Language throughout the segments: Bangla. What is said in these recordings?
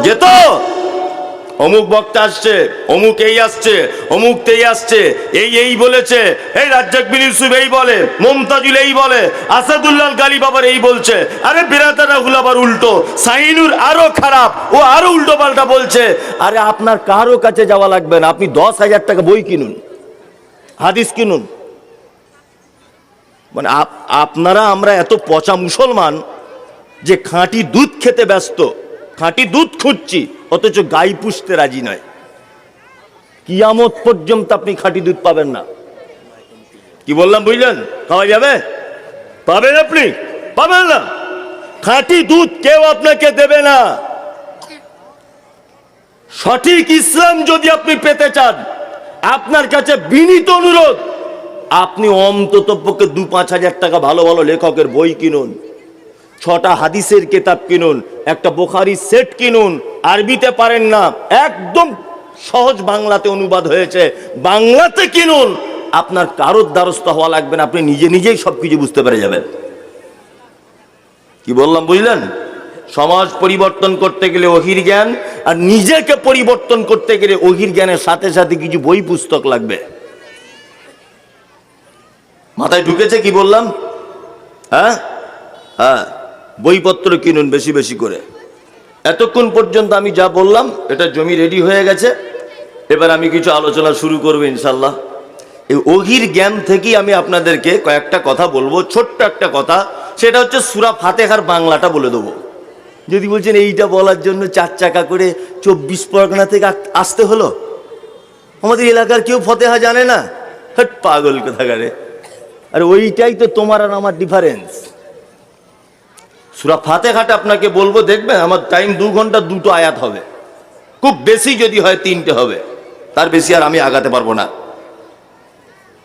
যেত অমুক বক্তা আসছে, অমুক এই আসছে, অমুক তেই আসছে, এই বলেছে, এই রাজ্জাক বিন ইউসুফ এই বলে, মুমতাজুল এই বলে, আসাদুল্লাহ গালিব আবার এই বলছে। আরে বিরাদারা হলো আবার উল্টো, সাইনুর আরো খারাপ, ও আরো উল্টো পাল্টা বলছে। আরে আপনার কারো কাছে যাওয়া লাগবে না, আপনি 10,000 টাকা বই কিনুন, হাদিস কিনুন। মানে আপনারা আমরা এত পচা মুসলমান যে খাঁটি দুধ খেতে ব্যস্ত, খাঁটি দুধ খুঁজছি, অথচ গাই পুষতে রাজি নয়। কিয়ামত পর্যন্ত আপনি খাঁটি দুধ পাবেন না। কি বললাম বুঝলেন? খাওয়া যাবে? পাবেন আপনি? পাবেন না। খাঁটি দুধ কেউ আপনাকে দেবে না। সঠিক ইসলাম যদি আপনি পেতে চান, আপনার কাছে বিনীত অনুরোধ, আপনি অন্তত পক্ষে 2-5 হাজার টাকা ভালো ভালো লেখকের বই কিনুন, 6টা হাদিসের কিতাব কিনুন, একটা বুখারী সেট কিনুন। আরবিতে পারেন না, একদম সহজ বাংলাতে অনুবাদ হয়েছে, বাংলাতে কিনুন। আপনার কারোর দ্বারস্থ হওয়া লাগবে না, আপনি নিজে নিজেই সবকিছু বুঝতে পেরে যাবেন। কি বললাম বুঝলেন? সমাজ পরিবর্তন করতে গেলে ওহির জ্ঞান, আর নিজেকে পরিবর্তন করতে গেলে ওহির জ্ঞানের সাথে সাথে কিছু বই পুস্তক লাগবে। মাথায় ঢুকেছে কি বললাম? হ্যাঁ হ্যাঁ, বইপত্র কিনুন বেশি বেশি করে। এতক্ষণ পর্যন্ত আমি যা বললাম, এটা জমি রেডি হয়ে গেছে। এবার আমি কিছু আলোচনা শুরু করবো ইনশাল্লাহ। এই ওহির জ্ঞান থেকেই আমি আপনাদেরকে কয়েকটা কথা বলবো, ছোট্ট একটা কথা। সেটা হচ্ছে সূরা ফাতিহার বাংলাটা বলে দেবো। যদি বলছেন এইটা বলার জন্য 4 চাকা করে 24 পরগনা থেকে আসতে হলো, আমাদের এলাকার কেউ ফাতিহা জানে না, হট পাগল কোথাকারে। আর ওইটাই তো তোমার আর আমার ডিফারেন্স। সূরা ফাতিহাটা আপনাকে বলবো, দেখবেন আমার টাইম 2 ঘন্টা, 2টো আয়াত হবে, খুব বেশি যদি হয় 3টে হবে, তার বেশি আর আমি আগাতে পারবো না।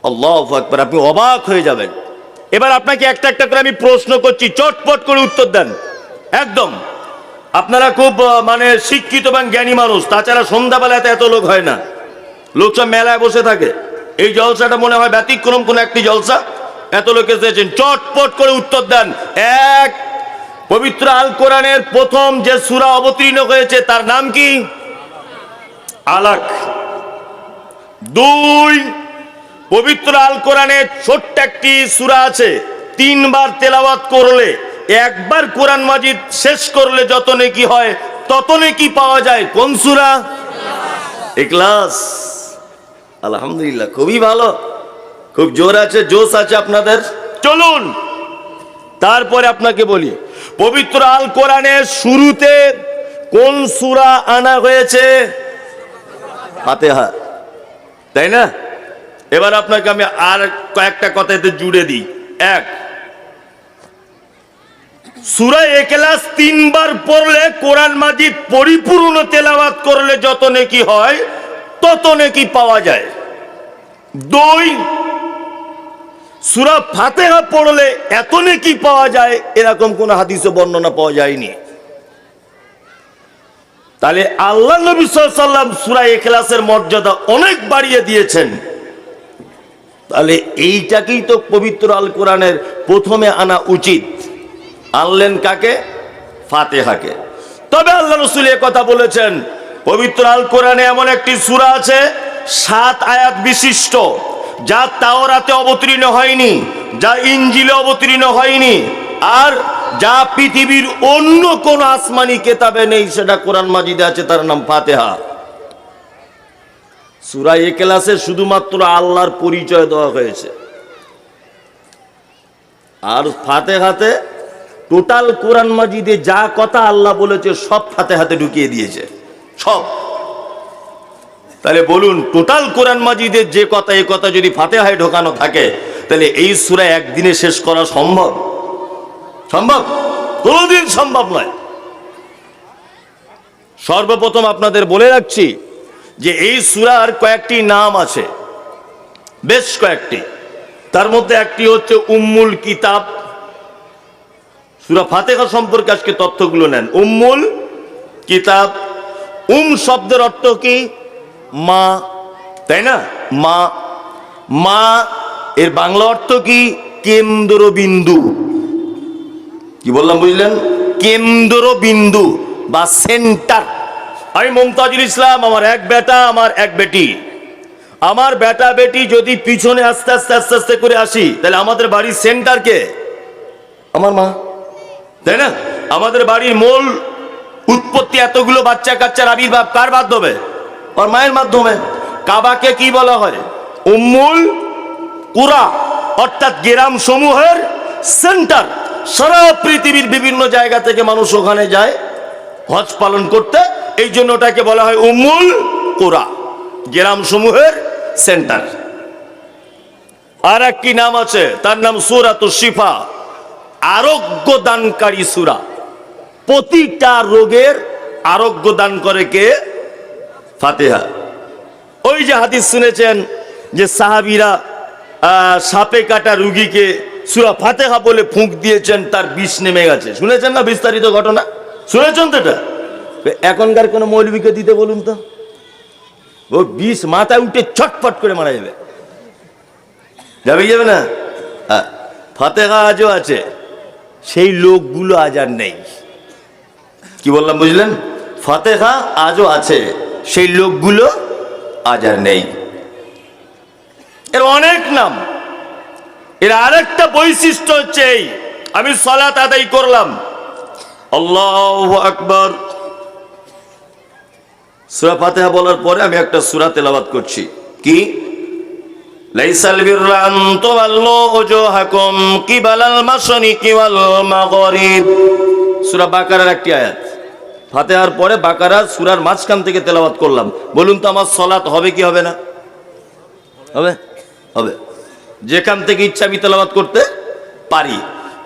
আল্লাহু আকবার, আপনি অবাক হয়ে যাবেন। এবার আপনাকে একটা একটা করে আমি প্রশ্ন করছি, চটপট করে উত্তর দেন একদম। আপনারা খুব মানে শিক্ষিত এবং জ্ঞানী মানুষ, তাছাড়া সন্ধ্যাবেলাতে এত লোক হয় না, লোক সব মেলায় বসে থাকে। এই জলসাটা মনে হয় ব্যতিক্রম কোন একটি জলসা, এত লোক এসেছেন। চটপট করে উত্তর দেন। এক, পবিত্র আল কোরআনের প্রথম যে সূরা অবতীর্ণ হয়েছে তার নাম কি? আলাক। 2, পবিত্র আল কোরআনের ছোট্ট একটি সূরা আছে, 3 বার তেলাওয়াত করলে, একবার কোরআন মাজিদ শেষ করলে যত নেকি হয় তত নেকি পাওয়া যায়। কোন সূরা? ইখলাস। আলহামদুলিল্লাহ, খুবই ভালো, খুব জোর আছে, জোশ আছে আপনাদের। চলুন তারপরে আপনাকে বলি, পবিত্র আল কোরআনের শুরুতে কোন সূরা আনা হয়েছে? ফাতিহা, তাই না? এবার আপনাকে আমি আর কয়েকটা কথা এতে জুড়ে দিই। 1, সূরা ইখলাস 3 বার পড়লে, কোরআন মাজিদ পরিপূর্ণ তেলাওয়াত করলে যত নেকি হয় তত নেকি পাওয়া যায়। 2, সূরা ফাতিহা পড়লে এত নেকি পাওয়া যায়, এরকম কোন হাদিসে বর্ণনা পাওয়া যায়নি। তাহলে আল্লাহ নবী সাল্লাল্লাহু আলাইহি ওয়াসাল্লাম সূরা ইখলাসের মর্যাদা অনেক বাড়িয়ে দিয়েছেন। তাহলে এইটাকেই তো পবিত্র আল কোরআনের প্রথমে আনা উচিত। আনলেন কাকে? ফাতিহাকে। তবে আল্লাহ রাসূল এই কথা বলেছেন, পবিত্র আল কোরআনে এমন একটি সূরা আছে 7 আয়াত বিশিষ্ট, যা তাওরাতে অবতীর্ণ হয়নি, যা ইনজিলে অবতীর্ণ হয়নি, আর যা পৃথিবীর অন্য কোন আসমানি কিতাবে নেই, সেটা কোরআন মাজিদে আছে, তার নাম ফাতিহা। সূরা ইখলাসে শুধুমাত্র আল্লাহর পরিচয় দেওয়া হয়েছে, আর ফাতিহাতে টোটাল কোরআন মাজিদে যা কথা আল্লাহ বলেছে সব ফাতিহাতে ঢুকিয়ে দিয়েছে, সব। তাহলে বলুন, টোটাল কোরআন মাজিদে যে কথা, এই কথা যদি ফাতিহায় ঢোকানো থাকে, তাহলে এই সূরা একদিনে শেষ করা সম্ভব? সম্ভব? কোনোদিন সম্ভব নয়। সর্বপ্রথম আপনাদের বলে রাখছি যে এই সূরার কয়েকটি নাম আছে, বেশ কয়েকটি। তার মধ্যে একটি হচ্ছে উম্মুল কিতাব। সূরা ফাতিহা সম্পর্কে আজকে তথ্যগুলো নেন। উম্মুল কিতাব, শব্দের অর্থ কি? মা, তাই না? মা। মা এর বাংলা অর্থ কি? কেন্দ্রবিন্দু। কি বললাম বুঝলেন? কেন্দ্রবিন্দু বা সেন্টার, আমি মুমতাজুল ইসলাম, আমার এক বেটা, আমার এক বেটি। আমার বেটা বেটি যদি পিছনে আস্তে আস্তে আস্তে আস্তে করে আসি, তাহলে আমাদের বাড়ির সেন্টার কে? আমার মা, তাই না? আমাদের বাড়ির মূল উৎপত্তি, এতগুলো বাচ্চা কাচ্চার আবির্ভাব কার মাধ্যমে? ওর মায়ের মাধ্যমে। কাবাকে কি বলা হয়? উম্মুল কুরা, অর্থাৎ গ্রাম সমূহের সেন্টার। সারা পৃথিবীর বিভিন্ন জায়গা থেকে মানুষ ওখানে যায় হজ পালন করতে, এই জন্য ওটাকে বলা হয় উম্মুল কুরা, গ্রাম সমূহের সেন্টার। আর একটি নাম আছে, তার নাম সূরাতুশ শিফা, আরোগ্য দানকারী সূরা। প্রতিটা রোগের আরোগ্য দান করে কে? ফাতিহা। ওই যে হাদিস শুনেছেন যে সাহাবীরা সাপে কাটা রুগীকে সূরা ফাতিহা বলে ফুঁক দিয়েছেন, তার বিষ নেমে গেছে। শুনেছেন না বিস্তারিত ঘটনা? শুনেছেন তো? এটা এখনকার কোন মৌলবীকে দিতে বলুন তো, ও বিষ মাথায় উঠে ছটফট করে মারা যাবে। যাবে না? ফাতিহা আজও আছে, সেই লোকগুলো আজ আর নেই। কি বললাম বুঝলেন? ফাতিহা আজও আছে, সেই লোকগুলো আজ আর নেই। এর অনেক নাম। এর আরেকটা বৈশিষ্ট্য হচ্ছে এই, আমি সালাত আদায় করলাম, আল্লাহু আকবার, সূরা ফাতিহা বলার পরে আমি একটা সূরা তেলাওয়াত করছি। কি? লাইসাল বিররা আন তুওয়াল্লু উজুহাকুম কিবালাল মাশরিকি ওয়াল মাগরিব, সূরা বাকারার একটি আয়াত। ফাতিহার পরে বাকারা সূরার মাঝখান থেকে তেলাওয়াত করলাম। বলুন তো আমার সালাত হবে কি হবে না? হবে? হবে। যেখান থেকে ইচ্ছা আমি তেলাওয়াত করতে পারি।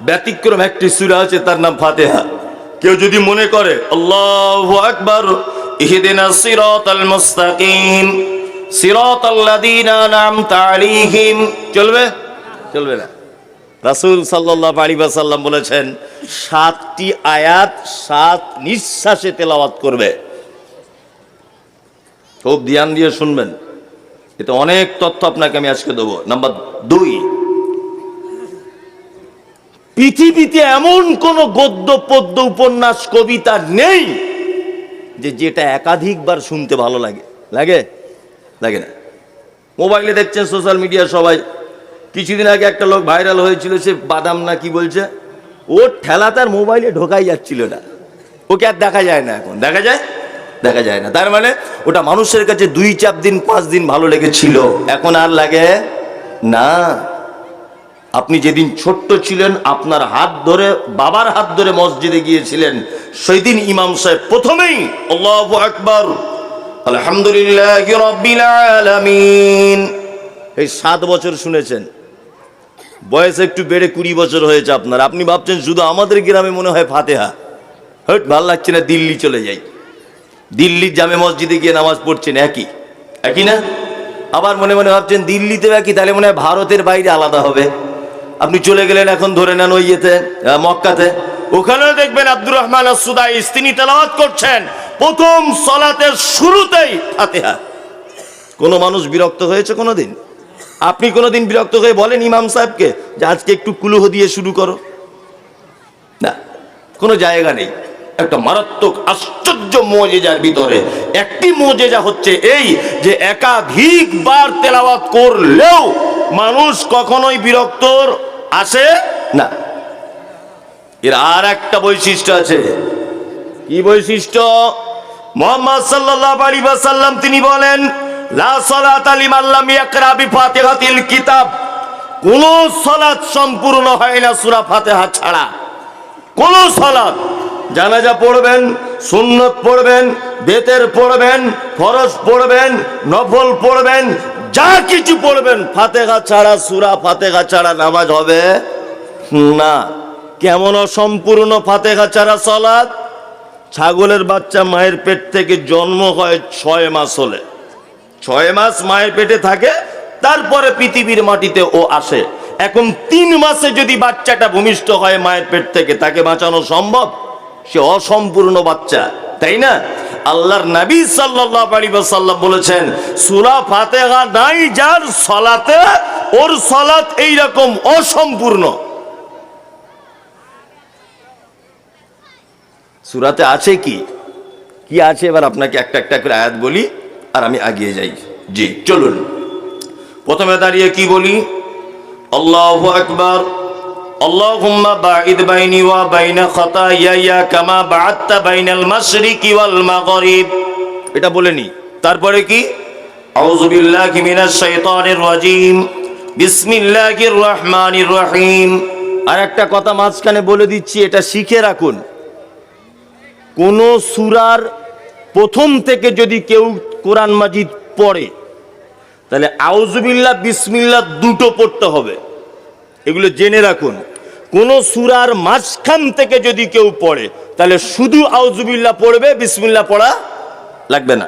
ব্যতিক্রম একটি সূরা আছে, তার নাম ফাতিহা। কেউ যদি মনে করে আল্লাহু আকবার, ইহদিনাস সিরাতাল মুস্তাকিম সিরাতাল্লাযীনা আন'আমতা আলাইহিম, চলবে? চলবে না। রাসূল সাল্লাল্লাহু আলাইহি ওয়াসাল্লাম বলেছেন 7টি আয়াত 7 নিঃশ্বাসে তেলাওয়াত করবে। খুব ধ্যান দিয়ে শুনবেন, এতে অনেক তথ্য আপনাকে আমি আজকে দেবো। নাম্বার 2, পৃথিবীতে এমন কোন গদ্য পদ্য উপন্যাস কবিতা নেই যে যেটা একাধিকবার শুনতে ভালো লাগে। লাগে? লাগে না। মোবাইলে দেখছেন, সোশ্যাল মিডিয়া, সবাই। কিছুদিন আগে একটা লোক ভাইরাল হয়েছিল, সে বাদাম না কি বলছে, ওর ঠেলা তার মোবাইলে ঢোকাই যাচ্ছিল না। ওকে আর দেখা যায় না। এখন দেখা যায়? দেখা যায় না। তার মানে ওটা মানুষের কাছে 2-4 দিন 5 দিন ভালো লেগেছিল, এখন আর লাগে না। আপনি যেদিন ছোট্ট ছিলেন, আপনার হাত ধরে, বাবার হাত ধরে মসজিদে গিয়েছিলেন, সেই দিন ইমাম সাহেব প্রথমেই আল্লাহু আকবার আলহামদুলিল্লাহি রাব্বিল আলামিন, এই 7 বছর শুনেছেন। বয়স একটু বেড়ে 20 বছর হয়েছে আপনার। আপনি ভাবছেন শুধু আমাদের গ্রামে মনে হয় ফাতিহা। হট, ভালো লাগছে না, দিল্লি চলে যাই। দিল্লির জামে মসজিদে গিয়ে নামাজ পড়ছেন, একই একই না? আবার মনে মনে ভাবছেন দিল্লিতে একই, তাহলে মনে হয় ভারতের বাইরে আলাদা হবে। আপনি চলে গেলেন এখন ধরে নেন ওই ইয়েতে, মক্কাতে, ওখানেও দেখবেন আব্দুর রহমান আস-সুদাইস তিনি তেলাওয়াত করছেন প্রথম সালাতের শুরুতেই ফাতিহা। কোন মানুষ বিরক্ত হয়েছে কোনোদিন? আপনি কোনোদিন বিরক্ত হয়ে বলেন ইমাম সাহেবকে যে আজকে একটু কুলুহ দিয়ে শুরু করো? না, কোনো জায়গা নেই। একটা মারাত্মক আশ্চর্য মুজিজার ভিতরে একটি মুজিজা হচ্ছে এই যে একাধিকবার তেলাওয়াত করলেও মানুষ কখনোই বিরক্ত আসে না। এর আর একটা বৈশিষ্ট্য আছে। কি বৈশিষ্ট্য? মুহাম্মদ সাল্লাল্লাহু আলাইহি ওয়াসাল্লাম তিনি বলেন, লা সালাতা লিমান লাম ইয়াকরা বিফাতিহাতিল কিতাব, কোন সালাত সম্পূর্ণ হয় না সূরা ফাতিহা ছাড়া। কোন সালাত, জানাজা পড়বেন, সুন্নত পড়বেন, বেতের পড়বেন, ফরজ পড়বেন, নফল পড়বেন, যা কিছু পড়বেন, ফাতিহা ছাড়া, সূরা ফাতিহা ছাড়া নামাজ হবে না। কেমন অসম্পূর্ণ ফাতিহা ছাড়া সালাত? ছাগলের বাচ্চা মায়ের পেট থেকে জন্ম হয় 6 মাস হলে, 6 মাস মায়ের পেটে থাকে, তারপরে পৃথিবীর মাটিতে ও আসে। এখন 3 মাসে যদি বাচ্চাটা ভূমিষ্ঠ হয় মায়ের পেট থেকে, তাকে বাঁচানো সম্ভব? সে অসম্পূর্ণ বাচ্চা, তাই না? আল্লাহর নবী সাল্লাল্লাহু আলাইহি ওয়াসাল্লাম বলেছেন, সূরা ফাতিহা নাই যার সালাতে, ওর সালাত এই রকম অসম্পূর্ণ। সূরাতে আছে কি? কি আছে এবার আপনাকে একটা একটা করে আয়াত বলি আর আমি এগিয়ে যাই। জি চলুন, প্রথমে দাঁড়িয়ে কি বলি? আল্লাহু আকবার। আল্লাহুম্মা বাঈদ বাইনি ওয়া বাইনা খাতায়ায়া কামা বা'আদতা বাইনাল মাশরিকি ওয়াল মাগরিব, এটা বলে নি। তারপরে কি? আউযু বিল্লাহি মিনাশ শাইতানির রাজীম, বিসমিল্লাহির রহমানির রহিম। আর একটা কথা মাঝখানে বলে দিচ্ছি, এটা শিখে রাখুন। কোন সূরার প্রথম থেকে যদি কেউ কোরআন মাজিদ পড়ে তাহলে আউযুবিল্লাহ বিসমিল্লাহ দুটো পড়তে হবে, এগুলো জেনে রাখুন। কোন সূরার মাঝখান থেকে যদি কেউ পড়ে তাহলে শুধু আউযুবিল্লাহ পড়বে, বিসমিল্লাহ পড়া লাগবে না,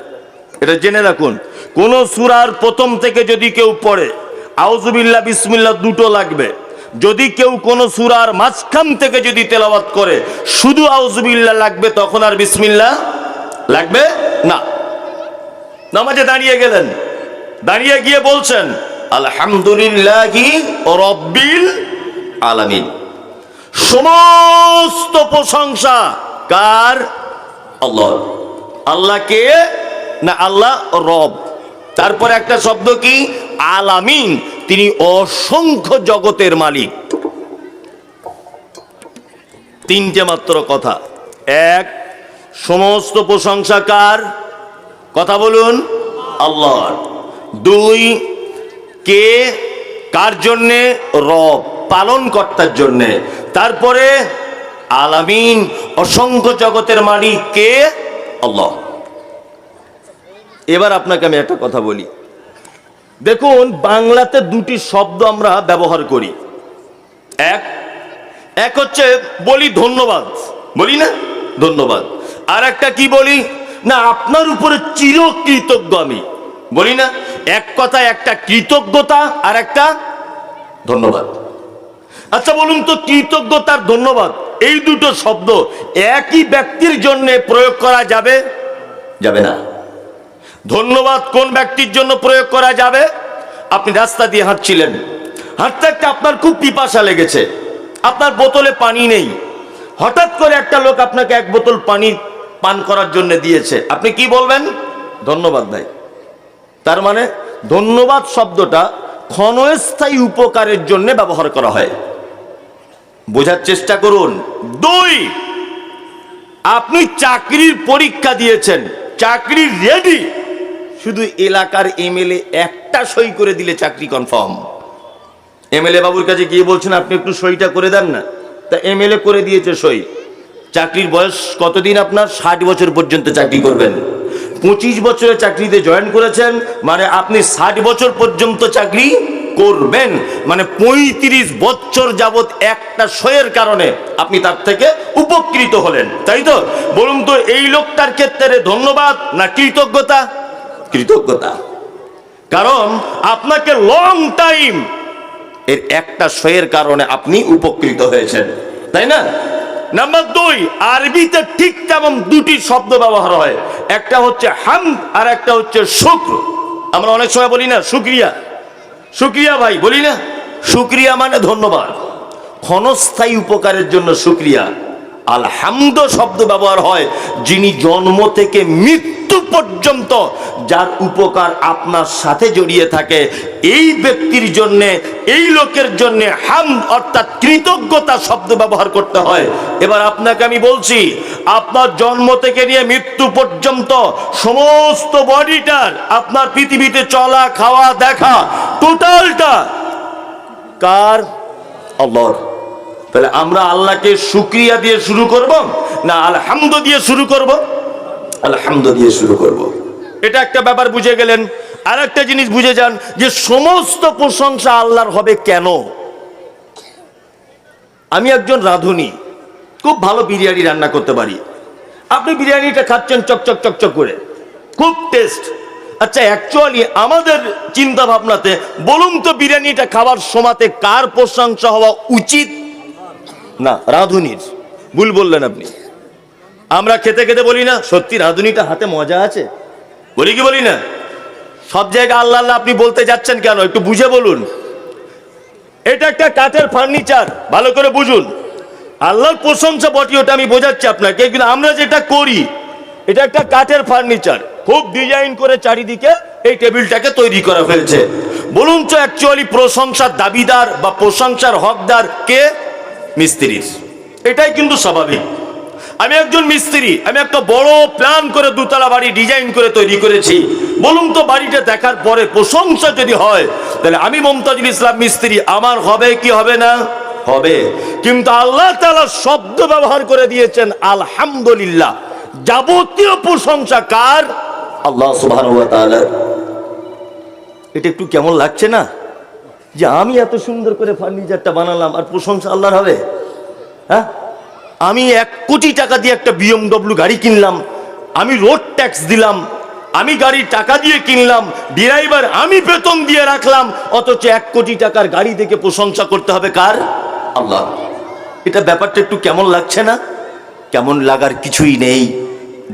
এটা জেনে রাখুন। কোন সূরার প্রথম থেকে যদি কেউ পড়ে আউযুবিল্লাহ বিসমিল্লাহ দুটো লাগবে। যদি কেউ কোন সূরার মাঝখান থেকে যদি তেলাওয়াত করে শুধু আউযুবিল্লাহ লাগবে, তখন আর বিসমিল্লাহ লাগবে না। নামাজে দাঁড়িয়ে গেলেন, দাঁড়িয়ে গিয়ে বলছেন আলহামদুলিল্লাহি রাব্বিল আলামিন। সমস্ত প্রশংসা কার? আল্লাহর। আল্লাহ কে? না আল্লাহ রব। তারপর একটা শব্দ কি? আলামিন, তিনি অসংখ্য জগতের মালিক। তিনটে মাত্র কথা। এক, সমস্ত প্রশংসা কার? কথা বলুন, আল্লাহর। দুই, কে? কার জন্যে? রব, পালন কর্তার জন্যে। তারপরে আলামিন, অসংখ্য জগতের মালিক কে? আল্লাহ। এবার আপনাকে আমি একটা কথা বলি। দেখুন, বাংলাতে দুটি শব্দ আমরা ব্যবহার করি। এক হচ্ছে বলি ধন্যবাদ, বলি না ধন্যবাদ। আর একটা কি বলি? না আপনার উপরে চিরকৃতজ্ঞ আমি, বলি না। এক কথায় একটা কৃতজ্ঞতা আর একটা ধন্যবাদ। আচ্ছা বলুন তো, কৃতজ্ঞতার ধন্যবাদ এই দুটো শব্দ একই ব্যক্তির জন্য প্রয়োগ করা যাবে? যাবে না। ধন্যবাদ কোন ব্যক্তির জন্য প্রয়োগ করা যাবে? আপনি রাস্তা দিয়ে হাঁটছিলেন, হাঁটতে হাঁটতে আপনার খুব পিপাসা লেগেছে, আপনার বোতলে পানি নেই, হঠাৎ করে একটা লোক আপনাকে এক বোতল পানি পান করার জন্য দিয়েছে, আপনি কি বলবেন? ধন্যবাদ ভাই। তার মানে ধন্যবাদ শব্দটা ক্ষণস্থায়ী উপকারের জন্য ব্যবহার করা হয়। বোঝার চেষ্টা করুন। দুই, আপনি চাকরির পরীক্ষা দিয়েছেন, চাকরি রেডি, শুধু এলাকার এমএলএ একটা সই করে দিলে চাকরি কনফার্ম। এমএলএ বাবুর কাছে গিয়ে বলছেন আপনি একটু সইটা করে দেন না, তা এমএলএ করে দিয়েছে সই। চাকরির বয়স কতদিন আপনার? 60 বছর পর্যন্ত চাকরি করবেন। 25 বছরের চাকরিতে জয়েন করেছেন, মানে আপনি 60 বছর পর্যন্ত চাকরি করবেন, মানে 35 বছর যাবত একটা সইয়ের কারণে আপনি তার থেকে উপকৃত হলেন, তাই তো? বলুন তো এই লোকটার ক্ষেত্রে ধন্যবাদ না কৃতজ্ঞতা? কৃতজ্ঞতা। কারণ আপনাকে লং টাইম এর একটা সইয়ের কারণে আপনি উপকৃত হয়েছেন, তাই না? নাম্বার দুই, আরবিতে ঠিক তেমন দুটি শব্দ ব্যবহার হয়, একটা হচ্ছে হামদ আর একটা হচ্ছে শুকর। আমরা অনেক সময় বলি না শুকরিয়া, শুকরিয়া ভাই, বলি না? শুকরিয়া মানে ধন্যবাদ, ক্ষণস্থায়ী উপকারের জন্য শুকরিয়া। আলহামদ শব্দ ব্যবহার হয় যিনি জন্ম থেকে মৃত্যু পর্যন্ত যার উপকার আপনার সাথে জড়িয়ে থাকে, এই ব্যক্তির জন্য, এই লোকের জন্য হামদ অর্থাৎ কৃতজ্ঞতা শব্দ ব্যবহার করতে হয়। এবার আপনাকে আমি বলছি, আপনার জন্ম থেকে নিয়ে মৃত্যু পর্যন্ত সমস্ত বডিটার, আপনার পৃথিবীতে চলা, খাওয়া, দেখা, টোটালটা কার? আল্লাহর। তাহলে আমরা আল্লাহকে শুকরিয়া দিয়ে শুরু করব না আলহামদ দিয়ে শুরু করব? আলহামদ দিয়ে শুরু করব। এটা একটা ব্যাপার বুঝে গেলেন। আর একটা জিনিস বুঝে যান যে সমস্ত প্রশংসা আল্লাহর হবে কেন? আমি একজন রাঁধুনি, খুব ভালো বিরিয়ানি রান্না করতে পারি। আপনি বিরিয়ানিটা খাচ্ছেন চকচক চকচক করে, খুব টেস্ট। আচ্ছা, অ্যাকচুয়ালি আমাদের চিন্তা ভাবনাতে বলুন তো বিরিয়ানিটা খাবার সময়তে কার প্রশংসা হওয়া উচিত? না, রাঁধুনির। ভুল বললেন আপনি। আমরা খেতে খেতে বলি না সত্যি রাঁধুনিটা হাতে মজা আছে, বলি কি বলি না? সব জায়গায় আল্লাহ আল্লাহ আপনি বলতে যাচ্ছেন কেন? একটু বুঝে বলুন। এটা একটা কাঠের ফার্নিচার, ভালো করে বুঝুন। আল্লাহর প্রশংসা বটি, ওটা আমি বোঝাচ্ছি আপনাকে, কিন্তু আমরা যেটা করি এটা একটা কাঠের ফার্নিচার, খুব ডিজাইন করে চারিদিকে এই টেবিলটাকে তৈরি করা হয়েছে। বলুন তো অ্যাকচুয়ালি প্রশংসার দাবিদার বা প্রশংসার হকদার কে? মিস্ত্রির। এটাই কিন্তু স্বাভাবিক। আমি একজন মিস্ত্রি, আমি একটা বড় প্ল্যান করে দুতলা বাড়ি ডিজাইন করে তৈরি করেছি। বলুন তো বাড়িটা দেখার পরে প্রশংসা যদি হয়, তাহলে আমি মুমতাজুল ইসলাম মিস্ত্রি, আমার হবে কি হবে না? হবে। কিন্তু আল্লাহ তাআলা শব্দ ব্যবহার করে দিয়েছেন আলহামদুলিল্লাহ। যাবতীয় প্রশংসা কার? আল্লাহ সুবহানাহু ওয়া তাআলা। এটা একটু কেমন লাগছে না যে আমি এত সুন্দর করে ফার্নিচারটা বানালাম আর প্রশংসা আল্লাহর হবে? হ্যাঁ, আমি 1 কোটি টাকা দিয়ে একটা BMW গাড়ি কিনলাম, আমি রোড ট্যাক্স দিলাম, আমি গাড়ির টাকা দিয়ে কিনলাম, ড্রাইভার আমি বেতন দিয়ে রাখলাম, অথচ 1 কোটি টাকার গাড়ি দেখে প্রশংসা করতে হবে কার? আল্লাহ। এটা ব্যাপারটা একটু কেমন লাগছে না? কেমন লাগার কিছুই নেই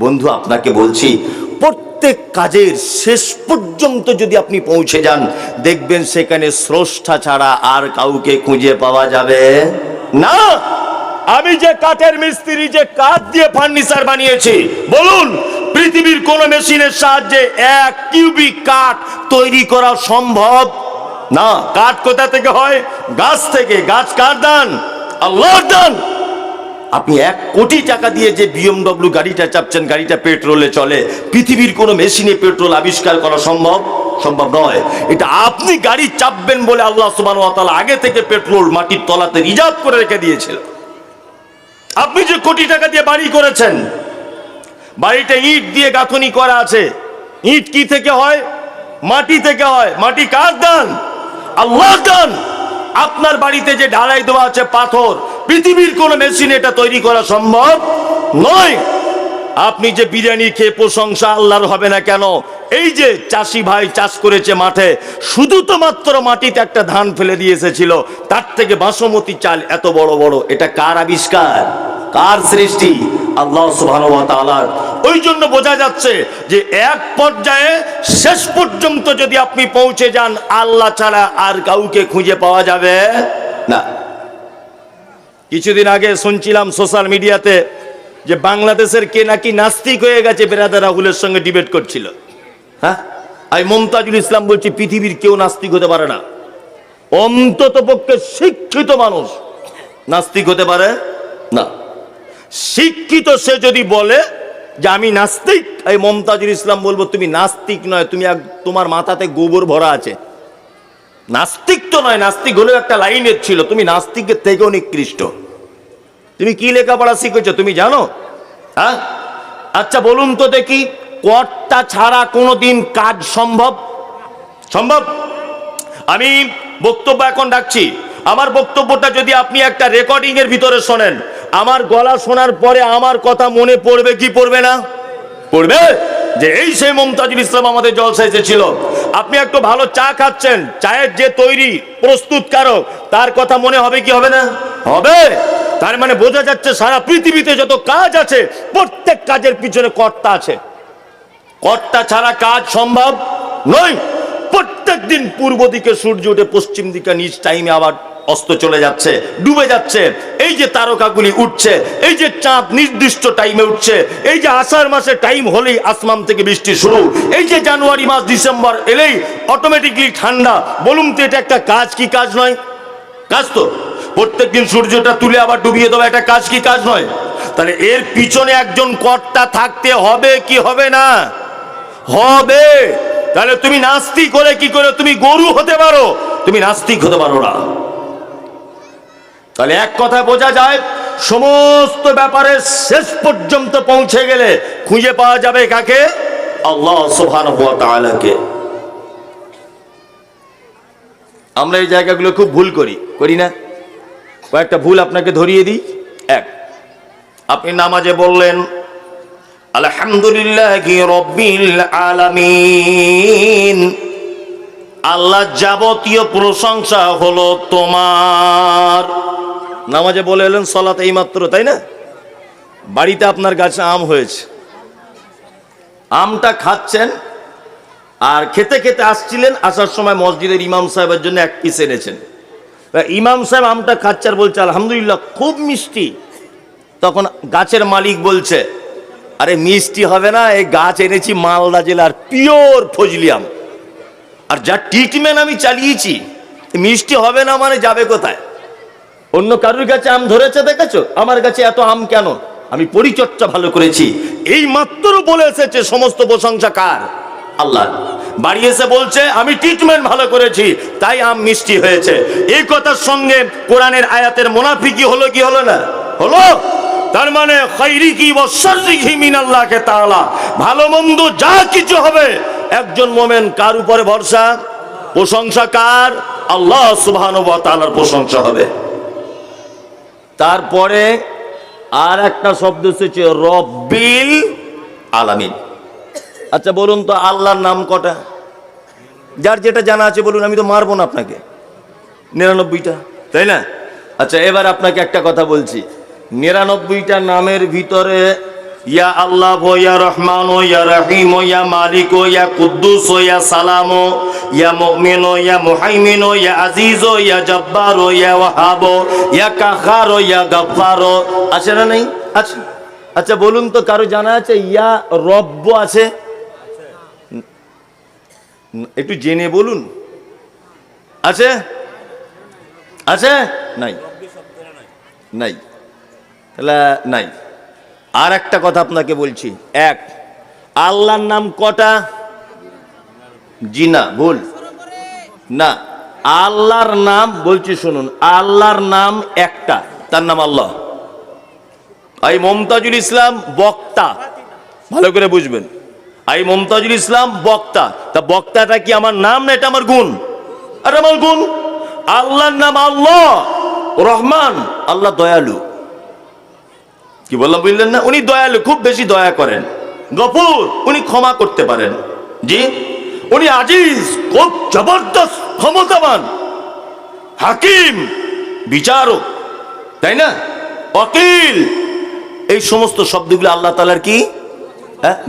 বন্ধু। আপনাকে বলছি, প্রত্যেক কাজের শেষ পর্যন্ত যদি আপনি পৌঁছে যান, দেখবেন সেখানে স্রষ্টা ছাড়া আর কাউকে খুঁজে পাওয়া যাবে না। আমি যে কাঠের মিস্ত্রি, যে কাঠ দিয়ে ফার্নিচার বানিয়েছি, বলুন পৃথিবীর কোন মেশিনের সাহায্যে 1 কিউবিক কাঠ তৈরি করা সম্ভব না। কাঠ কোথা থেকে হয়? গাছ থেকে। গাছ কার দান? আল্লাহর দান। আপনি 1 কোটি টাকা দিয়ে যে BMW গাড়িটা চাপছেন, গাড়িটা পেট্রোলে চলে, পৃথিবীর কোন মেশিনে পেট্রোল আবিষ্কার করা সম্ভব নয়। এটা আপনি গাড়ি চাপবেন বলে আল্লাহ সুবহানাহু ওয়া তাআলা আগে থেকে পেট্রোল মাটির তলাতে রিজার্ভ করে রেখে দিয়েছিল। আপনি যে কোটি টাকা দিয়ে বাড়ি করেছেন, বাড়িটা ইট দিয়ে গাঁথনি করা আছে। ইট কি থেকে হয়? মাটি থেকে হয়। মাটি কার দান? আল্লাহর দান। আপনার বাড়িতে যে ঢালাই দেওয়া আছে পাথর, পৃথিবীর কোন মেশিনে এটা তৈরি করা সম্ভব নয়। আপনি যে বিরিয়ানি খেয়ে প্রশংসা আল্লাহর হবে না কেন? এই যে চাষি ভাই চাষ করেছে মাঠে, শুধু তো মাত্র মাটিতে একটা ধান ফেলে দিয়ে এসেছিল, তার থেকে বাসমতি চাল এত বড় বড়, এটা কার আবিষ্কার? কার সৃষ্টি? আল্লাহ সুবহানাহু ওয়া তাআলার। ওই জন্য বোঝা যাচ্ছে যে এক পর্যায়ে শেষ পর্যন্ত যদি আপনি পৌঁছে যান, আল্লাহ ছাড়া আর কাউকে খুঁজে পাওয়া যাবে না। কিছুদিন আগে শুনছিলাম সোশ্যাল মিডিয়াতে যে বাংলাদেশের কে নাকি নাস্তিক হয়ে গেছে, বেরাদার রাহুলের সঙ্গে ডিবেট করছিল। হ্যাঁ, আমি মুমতাজুল ইসলাম বলছি, পৃথিবীর কেউ নাস্তিক হতে পারে না। অন্তত পক্ষে শিক্ষিত মানুষ নাস্তিক হতে পারে না। শিক্ষিত সে যদি বলে যে আমি নাস্তিক, এই মুমতাজুল ইসলাম বলবো তুমি নাস্তিক নয়, তোমার মাথাতে গোবর ভরা আছে। নাস্তিক তো নয়, নাস্তিক হলেও একটা লাইনের ছিল, তুমি নাস্তিকের থেকেও নিকৃষ্ট। তুমি কি লেখাপড়া শিখেছো তুমি জানো? হ্যাঁ, আচ্ছা বলুন তো দেখি, কর্তা ছাড়া কোনোদিন কাজ সম্ভব? আমি বক্তব্য এখন ডাকছি, আমার বক্তব্যটা যদি আপনি একটা রেকর্ডিং এর ভিতরে শোনেন, আমার গলা শোনার পরে আমার কথা মনে পড়বে কি পড়বে না? পড়বে। যে এই সেই মুমতাজুল ইসলাম আমাদের জলসায় এসেছিল। আপনি একটু ভালো চা খাচ্ছেন, চায়ের যে তৈরি প্রস্তুতকারক, তার কথা মনে হবে কি হবে না? হবে। তার মানে বোঝা যাচ্ছে সারা পৃথিবীতে যত কাজ আছে, প্রত্যেক কাজের পিছনে কর্তা আছে। কর্তা ছাড়া কাজ সম্ভব নয়। প্রত্যেক দিন পূর্ব দিকে সূর্য উঠে পশ্চিম দিকে নিজ টাইমে আবার অস্ত চলে যাচ্ছে, ডুবে যাচ্ছে। এই যে তারকাগুলি উঠছে, এই যে চাঁদ নির্দিষ্ট টাইমে উঠছে, এই যে আষাঢ় মাসে টাইম হলেই আসমান থেকে বৃষ্টি শুরু, এই যে জানুয়ারি মাস ডিসেম্বর এলেই অটোমেটিকলি ঠান্ডা। বলুন তো এটা একটা কাজ কি কাজ নয়? কাজ তো। প্রত্যেকদিন সূর্যটা তুলে আবার ডুবিয়ে দেওয়া একটা কাজ কি কাজ নয়? তাহলে এর পিছনে একজন কর্তা থাকতে হবে কি হবে না? হবে। তাহলে তুমি নাস্তিক হলে কি করে তুমি গরু হতে পারো? তুমি নাস্তিক হতে পারো না। তাহলে এক কথা বোঝা যায়, সমস্ত ব্যাপারে শেষ পর্যন্ত পৌঁছে গেলে খুঁজে পাওয়া যাবে কাকে? আল্লাহ সুবহানাহু ওয়া তাআলাকে। আমরা এই জায়গাগুলো খুব ভুল করি না? কয়েকটা ভুল আপনাকে ধরিয়ে দিই। এক, আপনি নামাজে বললেন আলহামদুলিল্লাহি রাব্বিল আলামিন, আল্লাহ যাবতীয় প্রশংসা হলো তোমার। নামাজে বলে এলেন সালাত এইমাত্র, তাই না? বাড়িতে আপনার গাছে আম হয়েছে, আমটা খাচ্ছেন, আর খেতে খেতে আসছিলেন, আসার সময় মসজিদের ইমাম সাহেবের জন্য 1 পিস এনেছেন। ইমাম সাহেব আমটা খাচ্ছে আর বলছে আলহামদুলিল্লাহ খুব মিষ্টি। তখন গাছের মালিক বলছে আরে মিষ্টি হবে না, এই গাছ এনেছি মালদা জেলার পিওর ফজলিয়াম, আর যা ট্রিটমেন্ট আমি চালিয়েছি, মিষ্টি হবে না মানে যাবে কোথায়? অন্য কারোর কাছে আম ধরেছে দেখেছো, আমার কাছে এত আম কেন? আমি পরিচর্যা ভালো করেছি। এই মাত্র বলে এসেছে সমস্ত প্রশংসা কার? আল্লাহ। বাড়ি এসে বলছে আমি ট্রিটমেন্ট ভালো করেছি তাই আম মিষ্টি হয়েছে। এই কথার সঙ্গে কোরআনের আয়াতের মুনাফিকি হলো কি হলো না? হলো। তার মানে খাইরিকি ওয়া শাররিহি মিনাল্লাহি তাআলা, ভালো মন্দ যা কিছু হবে একজন মুমিন কার উপরে ভরসা? প্রশংসা কার? আল্লাহ সুবহানাহু ওয়া তাআলার প্রশংসা হবে। তারপরে আর একটা শব্দ এসেছে রব্বিল আলামিন। আচ্ছা বলুন তো আল্লাহর নাম কটা? যার যেটা জানা আছে বলুন, আমি তো মারবো না আপনাকে। 99টা, তাই না? আচ্ছা এবার আপনাকে একটা কথা বলছি, 99টা নামের ভিতরে ইয়া আল্লাহ, ইয়া রহমান, ইয়া রহিম, ইয়া মালিক, ইয়া কুদ্দুস, ইয়া সালাম, ইয়া মুমিন, ইয়া মুহাইমিন, ইয়া আজিজ, ইয়া জব্বার, ইয়া ওয়াহাব, ইয়া কাহার, ইয়া গফফার, আছে না নেই? আছে। আচ্ছা বলুন তো কারো জানা আছে ইয়া রব্ব আছে? একটু জেনে বলুন। আছে? আছে? নাই? নাই, তাহলে নাই। আর একটা কথা আপনাকে বলছি, এক, আল্লাহর নাম কটা? জি না, ভুল না, আল্লাহর নাম বলছি শুনুন, আল্লাহর নাম একটা, তার নাম আল্লাহ। এই মমতাজুল ইসলাম বক্তা, ভালো করে বুঝবেন, এই মমতাজুল ইসলাম বক্তা, তা বক্তাটা কি আমার নাম না এটা আমার গুণ? আর আমার গুণ। আল্লাহর নাম আল্লাহ রহমান, আল্লাহ দয়ালু। কি বললাম বুঝলেন না? উনি দয়ালু, খুব বেশি দয়া করেন। গফুর, উনি ক্ষমা করতে পারেন। জি। উনি আজিজ, খুব জবরদস্ত ক্ষমতাবান। হাকিম, বিচারক, তাই না? ওয়াকিল, এই সমস্ত শব্দগুলো আল্লাহ তাআলার কি?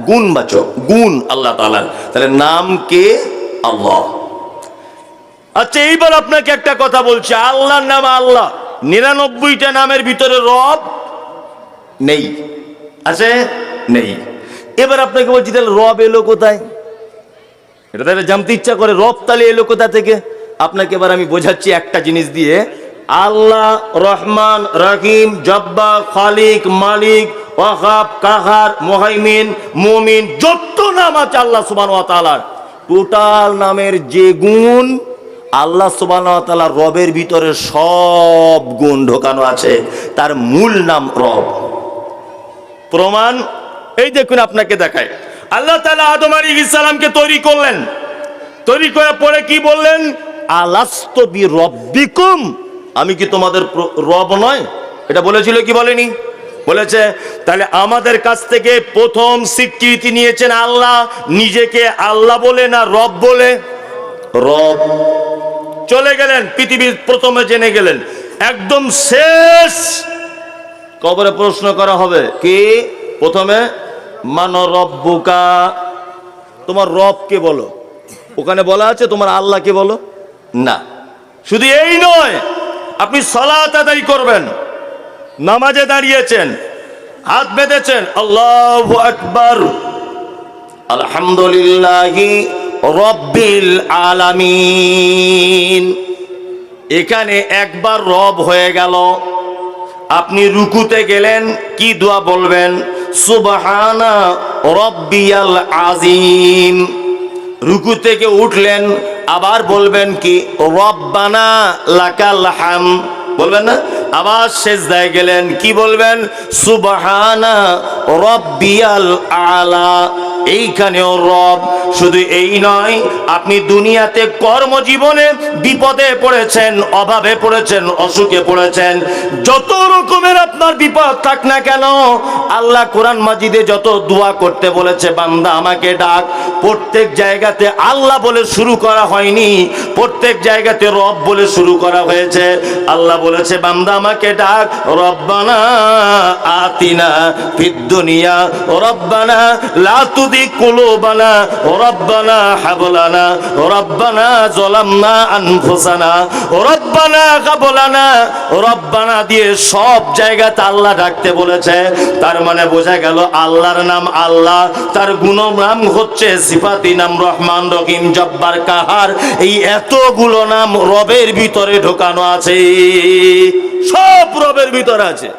গুণবাচক, গুণ আল্লাহ তাআলার। তাহলে নাম কে? আল্লাহ। আচ্ছা এইবার আপনাকে একটা কথা বলছি, আল্লাহর নাম আল্লাহ, 99টা নামের ভিতরে রব নেই, আছে? নেই। এবার আপনাকে বলছি তাহলে রব এলো কোথায়? এটা তাহলে জানতে ইচ্ছা করে, রব তাহলে এলো কোথা থেকে? আপনাকে এবার আমি বোঝাচ্ছি একটা জিনিস দিয়ে। আল্লাহ রহমান, রহিম, জব্বার, খালিক, মালিক, ওয়াহাব, কাহার, মুহাইমিন, মুমিন, যত নাম আছে আল্লাহ সুবহানাহু ওয়া তাআলার, টোটাল নামের যে গুণ, আল্লাহ সুবহানাহু ওয়া তাআলা রবের ভিতরে সব গুণ ঢোকানো আছে, তার মূল নাম রব। প্রমাণ এই দেখুন, আপনাকে দেখায়। আল্লাহ তাআলা আদম আলাইহিস সালামকে তৈরি করলেন, তৈরি করার পরে কি বললেন? আলাস্তু বিরব্বিকুম, আমি কি তোমাদের রব নয়? এটা বলেছিল কি বলেনি? বলেছে। তাহলে আমাদের কাছ থেকে প্রথম স্বীকৃতি নিয়েছেন আল্লাহ, নিজেকে আল্লাহ বলে না রব বলে? রব। চলে গেলেন পৃথিবীর প্রথমে জেনে গেলেন, একদম শেষ কবরে প্রশ্ন করা হবে কি? প্রথমে মান রব্বুকা, তোমার রব কে বলো? ওখানে বলা আছে তোমার আল্লাহ কে বলো? না। শুধু এই নয়, আপনি সালাত আদায় করবেন, নামাজে দাঁড়িয়েছেন, হাত বেঁধেছেন, আল্লাহু আকবার, আলহামদুলিল্লাহি রব্বিল আলামিন, এখানে একবার রব হয়ে গেল। আপনি রুকুতে গেলেন, কি দোয়া বলবেন? সুবহানা রব্বিয়াল আযীম। রুকু থেকে উঠলেন, আবার বলবেন কি? রব্বানা লাকাল হামদ, বলবেন না? আবার সিজদায় গেলেন, কি বলবেন? সুবহানা রব্বিয়াল আলা। এইখানেও রব। শুধু এই নয়, আপনি দুনিয়াতে কর্মজীবনে বিপদে পড়েছেন, অভাবে পড়েছেন, অসুখে পড়েছেন, যত রকমের আপনার বিপদ থাক না কেন, আল্লাহ কোরআন মাজিদে যত দোয়া করতে বলেছে, বান্দা আমাকে ডাক, প্রত্যেক জায়গাতে আল্লাহ বলে শুরু করা হয়নি, প্রত্যেক জায়গাতে রব বলে শুরু করা হয়েছে। আল্লাহ বলেছে বান্দা আমাকে ডাক, রব্বানা আতিনা ফিদ দুনিয়া রব্বানা লা তুযিগ কুলুবানা রব্বানা হাব লানা রব্বানা যালামনা আনফুসানা রব্বানা হাব লানা রব্বানা দিয়ে সব জায়গাতে আল্লাহ ডাকতে বলেছে। তার মানে বোঝা গেল আল্লাহর নাম আল্লাহ, তার গুণনাম হচ্ছে সিফাতি নাম রহমান রহিম জব্বার কাহার। এই এতগুলো নাম রবের ভিতরে ঢোকানো আছে, সব রবের ভিতরে আছে।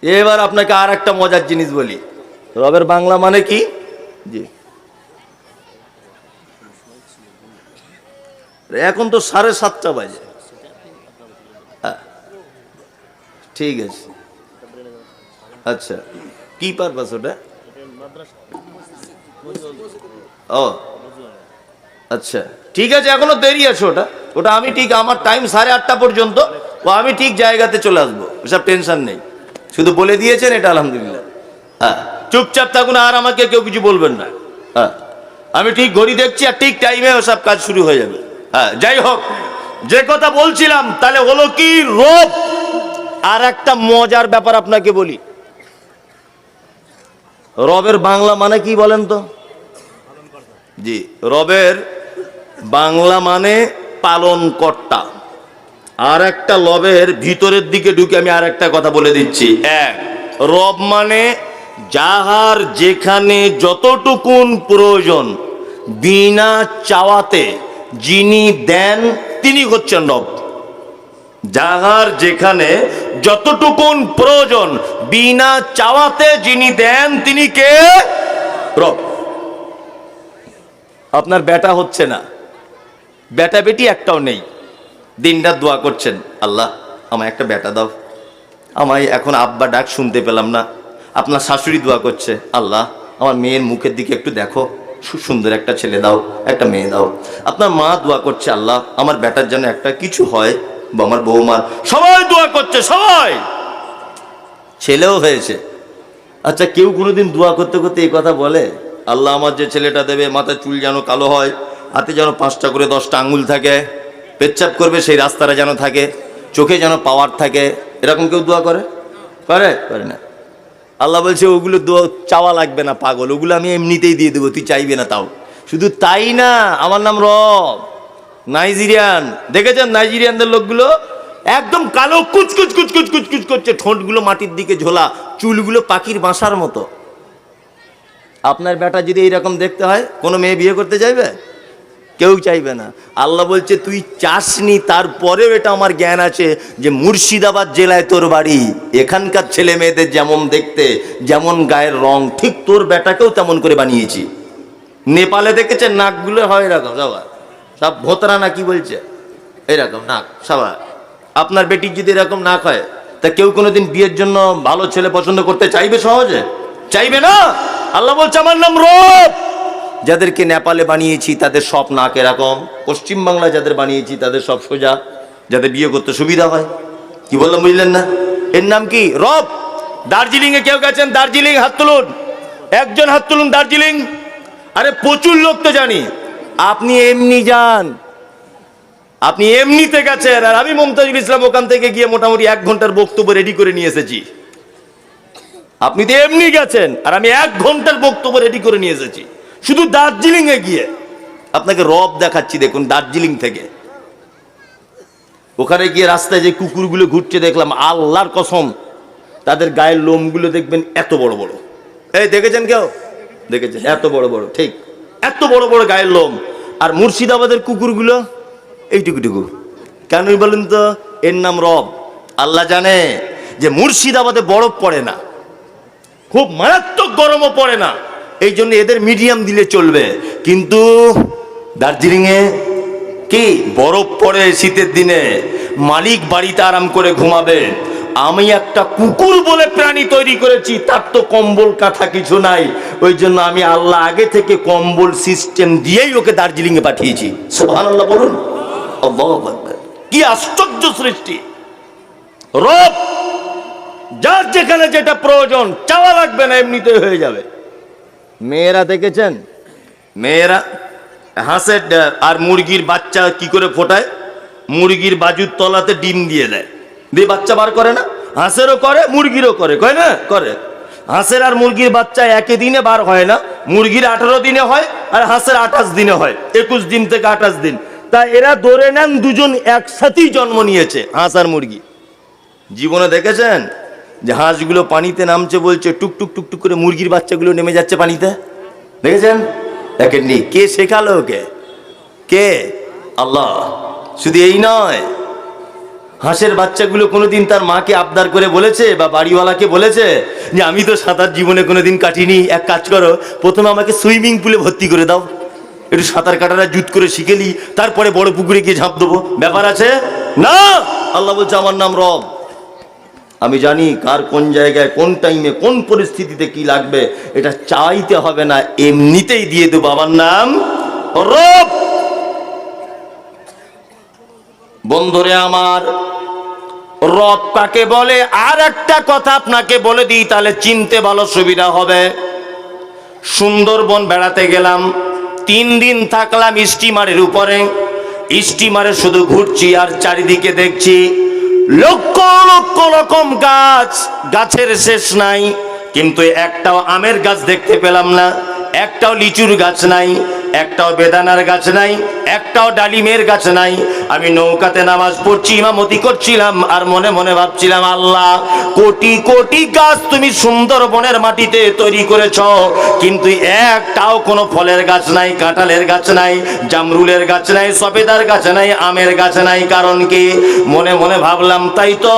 এবার আপনাকে আর একটা মজার জিনিস বলি, রবের বাংলা মানে কি? জি, এখন তো 7:30 বাজে। ঠিক আছে, আচ্ছা কি পারপাস ওটা? ও আচ্ছা ঠিক আছে, এখনো দেরি আছে। ওটা ওটা আমি ঠিক, আমার টাইম 8:30 পর্যন্ত, ও আমি ঠিক জায়গাতে চলে আসবো, ওসব টেনশন নেই। শুধু বলে দিয়েছেন এটা আলহামদুলিল্লাহ। হ্যাঁ, চুপচাপ থাকুন, আর আমাকে কেউ কিছু বলবেন না। হ্যাঁ, আমি ঠিক ঘড়ি দেখছি আর ঠিক টাইমে ওসব কাজ শুরু হয়ে যাবে। হ্যাঁ, যাই হোক, যে কথা বলছিলাম তাহলে হলো কি রব। আর একটা মজার ব্যাপার আপনাকে বলি, রবের বাংলা মানে কি বলেন তো? জি, রবের বাংলা মানে পালন কর্তা। আর একটা রবের ভিতরের দিকে ঢুকে আমি আর একটা কথা বলে দিচ্ছি। এক, রব মানে যাহার যেখানে যতটুকুন প্রয়োজন বিনা চাওয়াতে যিনি দেন তিনি হচ্ছেন রব। যাহার যেখানে যতটুকুন প্রয়োজন বিনা চাওয়াতে যিনি দেন তিনি কে? রব। আপনার বেটা হচ্ছে না, বেটা বেটি একটাও নেই, দিনরাত দোয়া করছেন, আল্লাহ আমায় একটা বেটা দাও, আমায় এখন আব্বা ডাক শুনতে পেলাম না। আপনার শাশুড়ি দোয়া করছে, আল্লাহ আমার মেয়ের মুখের দিকে একটু দেখো, সুন্দর একটা ছেলে দাও, একটা মেয়ে দাও। আপনার মা দোয়া করছে, আল্লাহ আমার বেটার জন্য একটা কিছু হয়, বা আমার বৌমা, সবাই দোয়া করছে, সবাই। ছেলেও হয়েছে। আচ্ছা, কেউ কোনোদিন দোয়া করতে করতে এই কথা বলে, আল্লাহ আমার যে ছেলেটা দেবে মাথার চুল যেন কালো হয়, হাতে যেন 5টা করে 10টা আঙ্গুল থাকে, পেচ্ছাপ করবে সেই রাস্তাটা যেন থাকে, চোখে যেন পাওয়ার থাকে, এরকম কেউ দোয়া করে? করে? করে না। আল্লাহ বলছে ওগুলো দোয়া চাওয়া লাগবে না পাগল, ওগুলো আমি এমনিতেই দিয়ে দেবো, তুই চাইবে না তাও। শুধু তাই না, আমার নাম রব। নাইজেরিয়ান দেখেছেন? নাইজেরিয়ানদের লোকগুলো একদম কালো, কুচকুচ কুচকুচ কুচকুচ করছে, ঠোঁটগুলো মাটির দিকে ঝোলা, চুলগুলো পাখির বাসার মতো। আপনার বেটা যদি এইরকম দেখতে হয়, কোনো মেয়ে বিয়ে করতে চাইবে? কেউ চাইবে না। আল্লাহ বলছে তুই চাসনি, তারপরেও এটা আমার জ্ঞান আছে যে মুর্শিদাবাদ জেলায় তোর বাড়ি, এখানকার ছেলে মেয়েদের যেমন দেখতে, যেমন গায়ের রং, ঠিক তোর বেটাকেও তেমন করে বানিয়েছি। নেপালে দেখেছেন নাকগুলো হয় এরকম, সবার সব ভোতরা না কি বলছে, এরকম নাক সবার। আপনার বেটির যদি এরকম নাক হয়, তা কেউ কোনোদিন বিয়ের জন্য ভালো ছেলে পছন্দ করতে চাইবে? সহজে চাইবে না। আল্লাহ বলছে আমার নাম রব। যাদেরকে নেপালে বানিয়েছি তাদের সব নাক এরকম, পশ্চিমবাংলায় যাদের বানিয়েছি তাদের সব সোজা, যাদের বিয়ে করতে সুবিধা হয়। কি বললাম বুঝলেন না? এর নাম কি? রব। দার্জিলিং এ কেউ গেছেন? দার্জিলিং হাত তুলুন, একজন হাত তুলুন। দার্জিলিং, আরে প্রচুর লোক তো জানি। আপনি এমনি যান, আপনি এমনিতে গেছেন, আর আমি মুমতাজুল ইসলাম ওখান থেকে গিয়ে মোটামুটি 1 ঘন্টার বক্তব্য রেডি করে নিয়ে এসেছি। আপনি তো এমনি গেছেন, আর আমি 1 ঘন্টার বক্তব্য রেডি করে নিয়ে এসেছি শুধু দার্জিলিং এ গিয়ে। আপনাকে রব দেখাচ্ছি, দেখুন দার্জিলিং থেকে। ওখানে গিয়ে রাস্তায় যে কুকুরগুলো ঘুরছে দেখলাম, আল্লাহর কসম তাদের গায়ের লোমগুলো দেখবেন এত বড় বড়। এই দেখেছেন কেউ? দেখেছেন? এত বড় বড়, ঠিক এত বড় বড় গায়ের লোম। আর মুর্শিদাবাদের কুকুরগুলো এইটুকুটুকু। কেন বলেন তো? এর নাম রব। আল্লাহ জানে যে মুর্শিদাবাদে বরফ পড়ে না, খুব মারাত্মক গরমও পড়ে না, এই জন্য এদের মিডিয়াম দিলে চলবে। কিন্তু দার্জিলিং এ কি বরফ পড়ে শীতের দিনে, মালিক বাড়িতে আরাম করে ঘুমাবে। আমি একটা কুকুর বলে প্রাণী তৈরি করেছি, তার তো কম্বল কাঁথা কিছু নাই, ওই জন্য আমি আল্লাহ আগে থেকে কম্বল সিস্টেম দিয়েই ওকে দার্জিলিং এ পাঠিয়েছি। সুবহানাল্লাহ বলুন। আল্লাহু আকবার। কি আশ্চর্য সৃষ্টি! রব, যার যেখানে যেটা প্রয়োজন চাওয়া লাগবে না, এমনিতে হয়ে যাবে। মেয়েরা দেখেছেন? মেয়েরা হাঁসের আর মুরগির বাচ্চা কি করে ফোটায়? মুরগির বাজুর তলাতে ডিম দিয়ে দেয়, দিয়ে বাচ্চা বার করে না? হাঁসেরও করে, মুরগিরও করে, কয় না? করে। হাঁসের আর মুরগির বাচ্চা একই দিনে বার হয় না, মুরগির 18 দিনে হয় আর হাঁসের 28 দিনে হয়, 21 দিন থেকে 28 দিন। তা এরা ধরে নেন দুজন একসাথেই জন্ম নিয়েছে, হাঁস আর মুরগি। জীবনে দেখেছেন যে হাঁসগুলো পানিতে নামছে, বলছে টুকটুক টুকটুক করে মুরগির বাচ্চাগুলো নেমে যাচ্ছে পানিতে? দেখেছেন? দেখেননি? কে শেখালো ওকে? কে? আল্লাহ। শুধু এই নয়, হাঁসের বাচ্চাগুলো কোনোদিন তার মাকে আবদার করে বলেছে বা বাড়িওয়ালাকে বলেছে যে আমি তো সাঁতার জীবনে কোনোদিন কাটিনি, এক কাজ করো প্রথমে আমাকে সুইমিং পুলে ভর্তি করে দাও, একটু সাঁতার কাটাটা জুত করে শিখেলি, তারপরে বড় পুকুরে গিয়ে ঝাঁপ দেবো? ব্যাপার আছে না। আল্লাহ বলছে আমার নাম রব, আমি জানি কার কোন জায়গায় কোন টাইমে কোন পরিস্থিতিতে কি লাগবে, এটা চাইতে হবে না, এমনিতেই দিয়ে দেবো, আমার নাম রব। বন্ধুরে আমার, রব কাকে বলে আর একটা কথা আপনাকে বলে দিই, তাহলে চিনতে ভালো সুবিধা হবে। সুন্দরবন বেড়াতে গেলাম, 3 দিন থাকলাম স্টিমারের উপরে। স্টিমারে শুধু ঘুরছি আর চারিদিকে দেখছি লক্ষ লক্ষ রকম গাছ, গাছের শেষ নাই, কিন্তু একটাও আমের গাছ দেখতে পেলাম না, একটাও লিচুর গাছ নাই, একটাও বেদানার গাছ নাই, একটাও ডালিমের গাছ নাই। আমি নৌকাতে নামাজ পড়ছি, ইমামতি করছিলাম, আর মনে মনে ভাবছিলাম আল্লাহ, কোটি কোটি গাছ তুমি সুন্দরবনের মাটিতে তৈরি করেছ, কিন্তু একটাও কোনো ফলের গাছ নাই, কাঁঠালের গাছ নাই, জামরুলের গাছ নাই, সবেদার গাছ নাই, আমের গাছ নাই। কারণ কি? মনে মনে ভাবলাম তাই তো,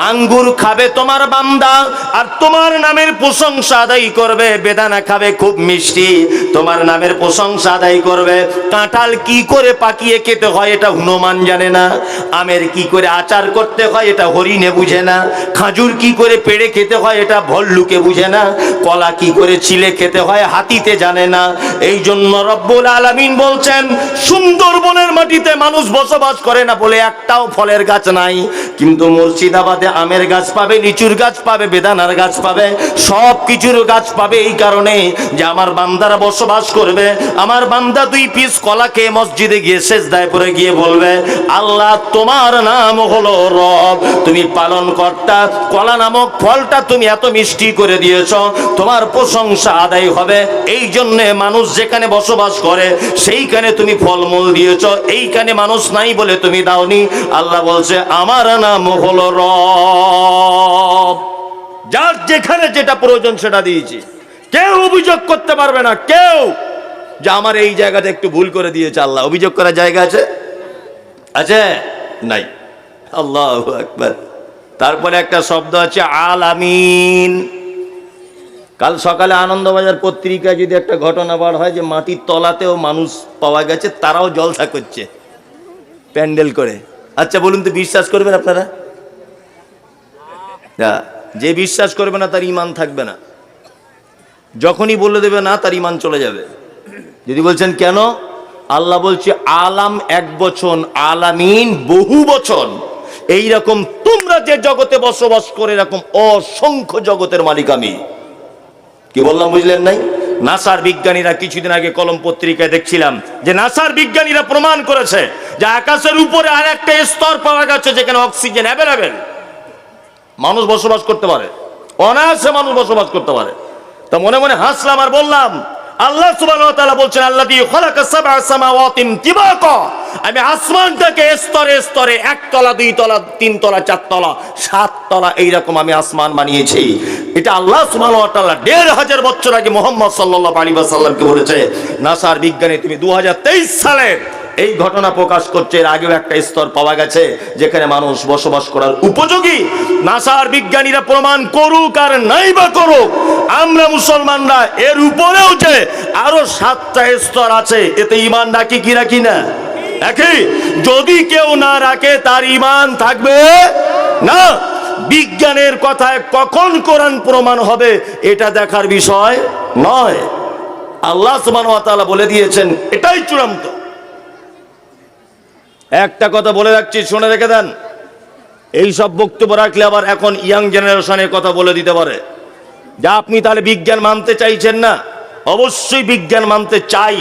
আঙ্গুর খাবে তোমার বান্দা আর তোমার নামের প্রশংসা আদায় করবে, বেদানা খাবে খুব মিষ্টি, তোমার নামের প্রশংসা আদায় করবে। কাঁঠাল কি করে পাকিয়ে খেতে হয় এটা হনুমান জানে না, আমের কি করে আচার করতে হয় এটা হরিণে বুঝে না, খাজুর কি করে পেড়ে খেতে হয় এটা ভল্লুকে বুঝে না, কলা কি করে ছিলে খেতে হয় হাতিতে জানে না। এই জন্য রব্বুল আলামিন বলছেন সুন্দরবনের মাটিতে মানুষ বসবাস করে না বলে একটাও ফলের গাছ নাই, কিন্তু মুর্শিদাবাদে আমের গাছ পাবে, লিচুর গাছ পাবে, বেদানার গাছ পাবে, সব কিছুর গাছ পাবে। এই কারণে যে আমার বান্দারা বসবাস করবে, আমার বান্দা 2 পিস কলা খেয়ে মসজিদে গিয়ে সেজদায় পড়ে গিয়ে বলবে আল্লাহ তোমার নাম হলো রব, তুমি পালন কর্তা, কলা নামক ফলটা তুমি এত মিষ্টি করে দিয়েছ, তোমার প্রশংসা আদায় হবে। এই জন্যে মানুষ যেখানে বসবাস করে সেইখানে তুমি ফলমূল দিয়েছ, এইখানে মানুষ নাই বলে তুমি দাওনি। আল্লাহ বলছে আমার নাম হলো রব, যার যেখানে যেটা প্রয়োজন সেটা দিয়েছি, কেউ অভিযোগ করতে পারবে না, কেউ যে আমার এই জায়গাটা একটু ভুল করে দিয়েছে। আল্লাহ অভিযোগ করার জায়গা আছে? আছে? নাই। আল্লাহু আকবার। তারপরে একটা শব্দ আছে আলামিন। কাল সকালে আনন্দবাজার পত্রিকায় যদি একটা ঘটনা বার হয় যে মাটির তলাতেও মানুষ পাওয়া গেছে, তারাও জলসা করছে প্যান্ডেল করে। আচ্ছা বলুন তো, বিশ্বাস করবেন আপনারা? যে বিশ্বাস করবে না তার ঈমান থাকবে না, যখনই বলে দেবে না তার ঈমান চলে যাবে। যদি বলছেন কেন, আল্লাহ বলছে আলাম 1 বচন, আলামিন বহু বচন। এইরকম তোমরা যে জগতে বসবাস করে এরকম অসংখ্য জগতের মালিক আমি। কি বললাম বুঝলেন নাই? নাসার বিজ্ঞানীরা কিছুদিন আগে কলম পত্রিকায় দেখছিলাম যে নাসার বিজ্ঞানীরা প্রমাণ করেছে যে আকাশের উপরে আর একটা স্তর পাওয়া গেছে যেখানে অক্সিজেন অ্যাভেলেবেল, মানুষ বসবাস করতে পারে, অনায়াসে মানুষ বসবাস করতে পারে। তা মনে মনে হাসলাম আর বললাম আল্লাহ সুবহানাহু ওয়া তাআলা বলছেন আল্লাযী খালাকা সাবআ সামাওয়াতিন তিবাকা, আমি আসমানটাকে স্তরে স্তরে 1 তলা 2 তলা 3 তলা 4 তলা 7 তলা এইরকম আমি আসমান বানিয়েছি। এটা আল্লাহ সুবহানাহু ওয়া তাআলা 1500 বছর আগে মুহাম্মদ সাল্লাল্লাহু আলাইহি ওয়াসাল্লামকে বলেছে। নাসার বিজ্ঞানী তুমি 2023 সালে এই ঘটনা প্রকাশ করছে, এর আগেও একটা স্তর পাওয়া গেছে যেখানে মানুষ বসবাস করার উপযোগী। নাসার বিজ্ঞানীরা প্রমাণ করুক আর নাই বা করুক, আমরা মুসলমানরা এর উপরেও যে আরো 7টা স্তর আছে, এতে ঈমান রাখি কি রাখি না? রাখি। যদি কেউ না রাখে তার ঈমান থাকবে না। বিজ্ঞানের কথায় কখন কোরআন প্রমাণ হবে এটা দেখার বিষয় নয়, আল্লাহ সুবহানাহু ওয়া তাআলা বলে দিয়েছেন, এটাই চূড়ান্ত। একটা কথা বলে রাখছি, শুনে রেখে দেন। এই সব বক্তব্য রাখলে আবার এখন ইয়াং জেনারেশনের কথা বলে দিতে পারে যে আপনি তাহলে বিজ্ঞান মানতে চাইছেন না। অবশ্যই বিজ্ঞান মানতে চাই,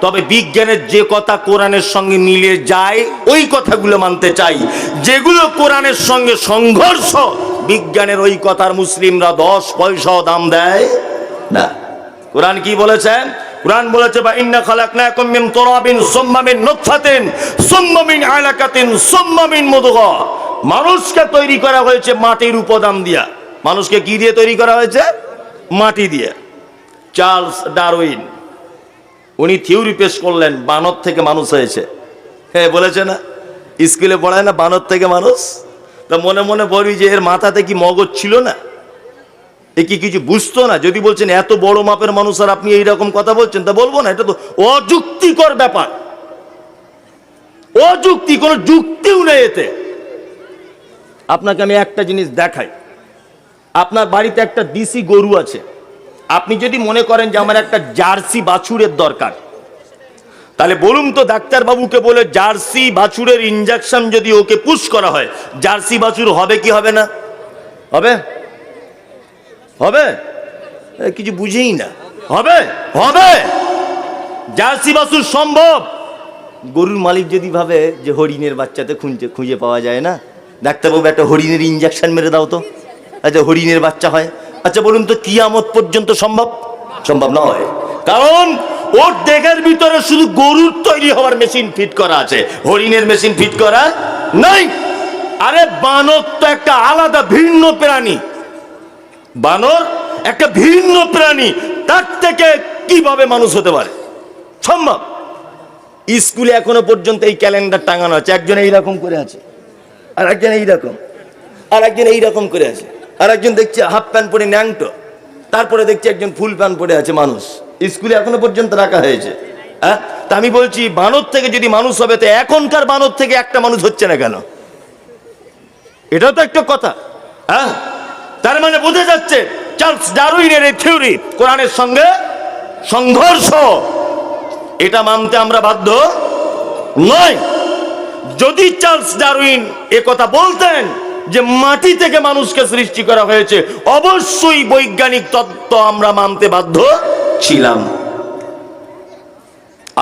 তবে বিজ্ঞানের যে কথা কোরআনের সঙ্গে মিলে যায় ওই কথাগুলো মানতে চাই। যেগুলো কোরআনের সঙ্গে সংঘর্ষ বিজ্ঞানের ওই কথার মুসলিমরা 10 পয়সাও দাম দেয় না। কোরআন কি বলেছে? কোরআন বলেছে বা ইন্না খালাকনাকুম মিন তুরাবিন সুম্মা মিন নুতফাতিন সুম্মা মিন আলাকাতিন সুম্মা মিন মুদগা। মানুষকে তৈরি করা হয়েছে মাটির উপাদান দিয়া। মানুষকে কি দিয়ে তৈরি করা হয়েছে? মাটি দিয়ে। চার্লস ডারউইন উনি থিওরি পেশ করলেন বানর থেকে মানুষ হয়েছে। হ্যাঁ, বলেছে না, স্কুলে পড়ায় না বানর থেকে মানুষ। তা মনে মনে বলি যে এর মাথাতে কি মগজ ছিল না? এ কি কিছু বুঝতো না? যদি বলছেন এত বড় মাপের মানুষ আর আপনি এইরকম কথা বলছেন, তা বলবো না, এটা তো অযুক্তিকর ব্যাপার। অযুক্তি, কোনো যুক্তিও নেই এতে। আপনাকে আমি একটা জিনিস দেখাই। আপনার বাড়িতে একটা দেশি গরু আছে। আপনি যদি মনে করেন যে আমার একটা জার্সি বাছুরের দরকার, তাহলে বলুন তো ডাক্তারবাবুকে বলে জার্সি বাছুরের ইনজেকশন যদি ওকে পুশ করা হয়, জার্সি বাছুর হবে কি হবে না? হবে? হবে? কিছু বুঝেই না। হবে? হবে। জার্সি বাছুর সম্ভব। গরুর মালিক যদি ভাবে যে হরিণের বাচ্চাতে খুঁজে পাওয়া যায় না, ডাক্তারবাবু একটা হরিণের ইনজেকশন মেরে দাও তো, আচ্ছা হরিণের বাচ্চা হয়। আচ্ছা বলুন তো কিয়ামত পর্যন্ত সম্ভব? সম্ভব নয়। কারণ ওর দেহের ভিতরে শুধু গরুর তৈরি হওয়ার মেশিন ফিট করা আছে, হরিণের মেশিন ফিট করা নাই। আরে বানর তো একটা আলাদা ভিন্ন প্রাণী। বানর একটা ভিন্ন প্রাণী, তার থেকে কিভাবে মানুষ হতে পারে? সম্ভব। স্কুলে এখনো পর্যন্ত এই ক্যালেন্ডার টাঙানো আছে। একজন এইরকম করে আছে, আর একজন এইরকম, আর একজন এইরকম করে আছে, আর একজন দেখছে হাফ প্যান্ট পরে ন্যাংটো, তারপরে দেখছি একজন ফুল প্যান্ট পরে আছে। মানুষ স্কুলে এখনো পর্যন্ত রাখা হয়েছে। হ্যাঁ, তা আমি বলছি বানর থেকে যদি মানুষ হবে, তো এখনকার বানর থেকে একটা মানুষ হচ্ছে না কেন? এটাও তো একটা কথা। হ্যাঁ, তার মানে বোঝা যাচ্ছে চার্লস ডারউইনের এই থিওরি কোরআনের সঙ্গে সংঘর্ষ। এটা মানতে আমরা বাধ্য নয়। যদি চার্লস ডারউইন এ কথা বলতেন যে মাটি থেকে মানুষকে সৃষ্টি করা হয়েছে, অবশ্যই বৈজ্ঞানিক তত্ত্ব আমরা মানতে বাধ্য ছিলাম।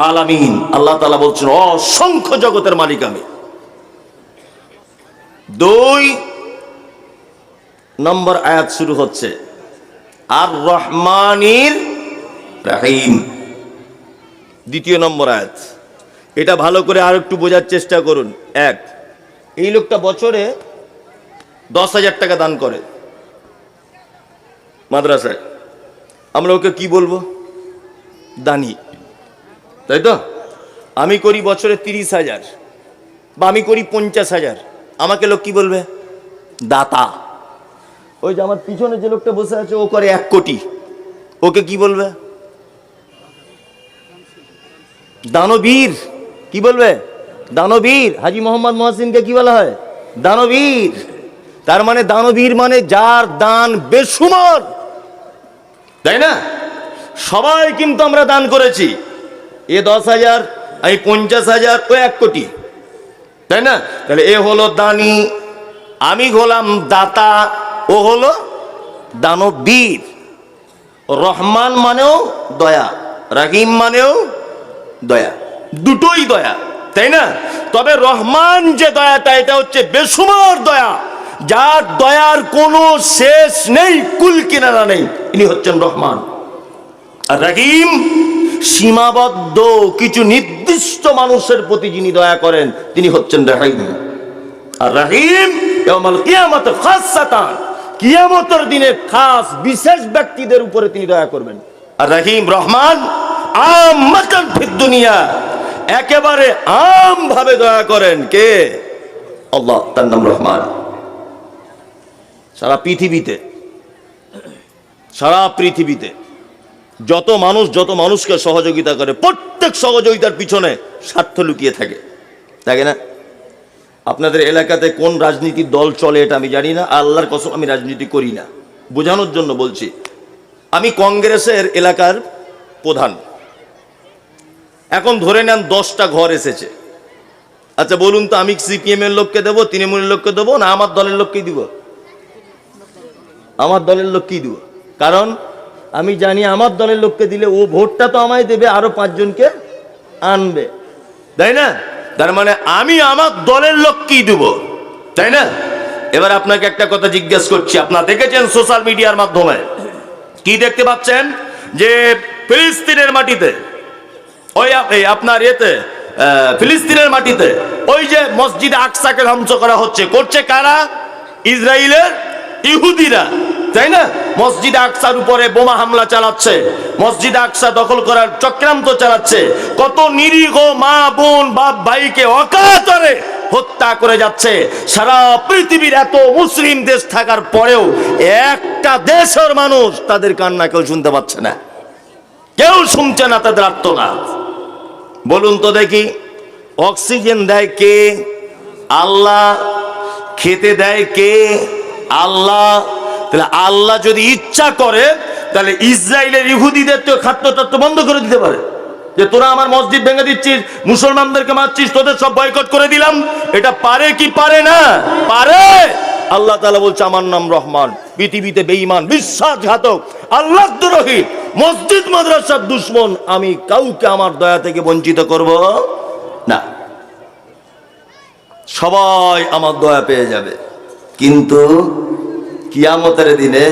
আলামিন আল্লাহ তাআলা বলছেন অসংখ্য জগতের মালিক আমি। 2 নম্বর আয়াত শুরু হচ্ছে আর রহমানির রহিম। 2 নম্বর আয়াত। এটা ভালো করে আর একটু বোঝার চেষ্টা করুন। এই লোকটা বছরে 10,000 টাকা দান করে মাদ্রাসায়। আমরা ওকে কি বলবো? দানি, তাই তো? আমি করি বছরে 30,000 বা আমি করি 50,000, আমাকে লোক কি বলবে? দাতা। ওই যে আমার পিছনে যে লোকটা বসে আছে ও করে 1 কোটি, ওকে কি বলবে? দানবীর। কি বলবে? দানবীর। হাজী মোহাম্মদ মহসিনকে কি বলা হয়? দানবীর। তার মানে দানবীর মানে যার দান বেসুমার, তাই না? সবাই কিন্তু আমরা দান করেছি। এ 10,000, আমি 50,000, ও 1 কোটি, তাই না? তাহলে এ হলো দানি, আমি হলাম দাতা, ও হলো দানবীর। রহমান মানেও দয়া, রহিম মানেও দয়া, দুটোই দয়া, তাই না? তবে রহমান যে দয়াটা, এটা হচ্ছে বেসুমার দয়া, যার দয়ার কোনো শেষ নেই, কুল কিনারা নেই, ইনি হচ্ছেন রহমান। আর রহিম সীমাবদ্ধ কিছু নির্দিষ্ট মানুষের প্রতি যিনি দয়া করেন, তিনি হচ্ছেন রহিম। আর রহিম ইয়াউমাল কিয়ামত খাসসাতান, কিয়ামতের দিনে খাস বিশেষ ব্যক্তিদের উপরে তিনি দয়া করবেন। আর রহিম রহমান আম্মাতান ফিদ দুনিয়া, একেবারে আম ভাবে দয়া করেন। কে? আল্লাহ, তার নাম রহমান। সারা পৃথিবীতে যত মানুষকে সহযোগিতা করে, প্রত্যেক সহযোগিতার পিছনে স্বার্থ লুকিয়ে থাকে, তাই না? আপনাদের এলাকাতে কোন রাজনীতির দল চলে এটা আমি জানি না, আল্লাহর কসম আমি রাজনীতি করি না, বোঝানোর জন্য বলছি। আমি কংগ্রেসের এলাকার প্রধান। এখন ধরে নেন 10টা ঘর এসেছে। আচ্ছা বলুন তো, আমি সিপিএম এর লোককে দেবো, তৃণমূলের লোককে দেবো, না আমার দলের লোককেই দিব? আমার দলের লোককেই দিব। কারণ আমি জানি আমার দলের লোককে দিলে ও ভোটটা তো আমায় দেবে, আরো 5 জনকে আনবে, তাই না? তার মানে আমি আমার দলের লোককেই দেব, তাই না? এবার আপনাকে একটা কথা জিজ্ঞেস করছি, আপনারা দেখেছেন সোশ্যাল মিডিয়ার মাধ্যমে, কি দেখতে পাচ্ছেন যে ফিলিস্তিনের মাটিতে ওই আপনার এতে ফিলিস্তিনের মাটিতে ওই যে মসজিদ আকসাকে ধ্বংস করা হচ্ছে, করছে কারা? ইসরায়েলের ইহুদিরা, তাই না? মসজিদ আকসার উপরে বোমা হামলা চালাচ্ছে, মসজিদ আকসা দখল করার চক্রান্ত চালাচ্ছে, কত নিরীহ মা বোন বাপ ভাইকে অকাতরে হত্যা করে যাচ্ছে। সারা পৃথিবীর এত মুসলিম দেশ থাকার পরেও একটা দেশের মানুষ তাদের কান্না কেউ শুনতে পাচ্ছে না, কেউ শুনছে না তাদের আর্তনাদ। বলুন তো দেখি, অক্সিজেন দেয় কে? আল্লাহ। খেতে দেয় কে? আল্লাহ। তাহলে আল্লাহ যদি ইচ্ছা করে তাহলে ইসরায়েলের ইহুদিদের তো খাদ্যতত্ত্ব বন্ধ করে দিতে পারে, যে তোরা আমার মসজিদ ভেঙে দিচ্ছিস, মুসলমানদেরকে মারছিস, তোদের সব বয়কট করে দিলাম। এটা পারে কি পারে না? পারে। আল্লাহ তাআলা বলছে আমার নাম রহমান, পৃথিবীতে বেঈমান, বিশ্বাসঘাতক, আল্লাহদ্রোহী, মসজিদ মাদ্রাসার দুশমন আমি কাউকে আমার দয়া থেকে বঞ্চিত করব না, সবাই আমার দয়া পেয়ে যাবে। কিন্তু কিয়ামতের দিনে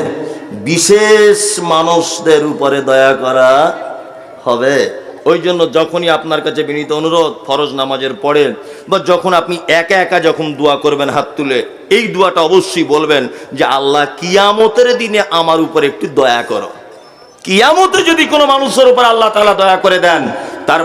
বিশেষ মানুষদের উপরে দয়া করা হবে। ওই জন্য যখনই আপনার কাছে বিনীত অনুরোধ, ফরজ নামাজের পরে বা যখন আপনি একা একা যখন দোয়া করবেন হাত তুলে, এই দোয়াটা অবশ্যই বলবেন যে আল্লাহ কিয়ামতের দিনে আমার উপর একটু দয়া করো। কিয়ামতে যদি কোনো মানুষের উপর আল্লাহ তাআলা দয়া করে দেন, তার